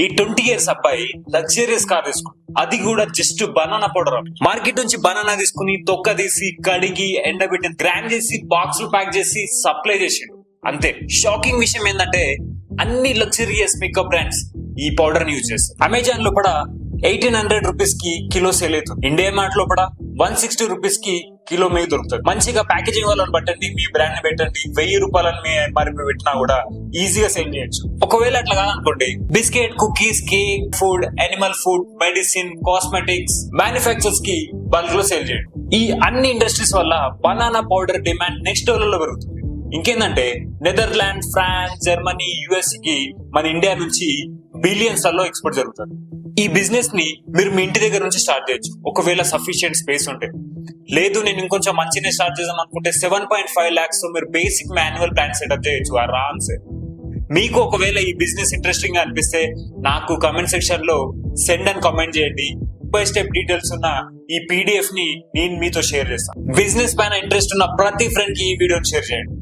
ఈ 20 years అబ్బాయి luxurious car తీసుకుని, అది కూడా జస్ట్ బనానా పౌడర్. మార్కెట్ నుంచి బనానా తీసుకుని తొక్క తీసి కడిగి ఎండబెట్టి గ్రైండ్ చేసి బాక్స్ లో ప్యాక్ చేసి సప్లై చేసిండు అంతే. షాకింగ్ విషయం ఏంటంటే అన్ని లగ్జరియస్ మేకప్ బ్రాండ్స్ ఈ పౌడర్ ని యూజ్ చేస్తారు. అమెజాన్ లో కూడా 1800 రూపీస్ కి కిలో సేల్ అవుతుంది. ఇండియా మార్ట్ లో కూడా 160 రూపీస్ కి కిలో మీకు దొరుకుతుంది. మంచిగా ప్యాకేజింగ్ వాళ్ళని పట్టండి, మీ బ్రాండ్ ని పెట్టండి, 1000 రూపాయలని మీ ఎంఆర్పీ పెట్టినా కూడా ఈజీగా సేల్ చేయొచ్చు. ఒకవేళ అట్లా కాదనుకోండి, biscuit, cookies, cake, food, animal food, medicine, cosmetics manufacturers కి బల్క్ లో సేల్ చేయండి. ఈ అన్ని ఇండస్ట్రీస్ వల్ల banana powder demand next level లో పెరుగుతుంది. ఇంకేందంటే నెదర్లాండ్, ఫ్రాన్స్, జర్మనీ, యుఎస్ కి మన ఇండియా నుంచి బిలియన్స్ లలో ఎక్స్పోర్ట్ జరుగుతుంది. ఈ బిజినెస్ ని మీరు మీ ఇంటి దగ్గర నుంచి స్టార్ట్ చేయొచ్చు, ఒకవేళ సఫిషియెంట్ స్పేస్ ఉంటే. లేదు నేను ఇంకొంచెం మంచిగా స్టార్ట్ చేద్దాం అనుకుంటే 7.5 lakhs తో మీరు బేసిక్ మాన్యువల్ ప్లాన్ సెటప్ చేయొచ్చు ఆరామ్సే. మీకు ఒకవేళ ఈ బిజినెస్ ఇంట్రెస్టింగ్ గా అనిపిస్తే నాకు కమెంట్ సెక్షన్ లో సెండ్ అని కామెంట్ చేయండి. బై స్టెప్ డీటెయిల్స్ ఉన్న ఈ పీడిఎఫ్ ని నేను మీతో షేర్ చేస్తాను. బిజినెస్ పైన ఇంట్రెస్ట్ ఉన్న ప్రతి ఫ్రెండ్ కి ఈ వీడియోని షేర్ చేయండి.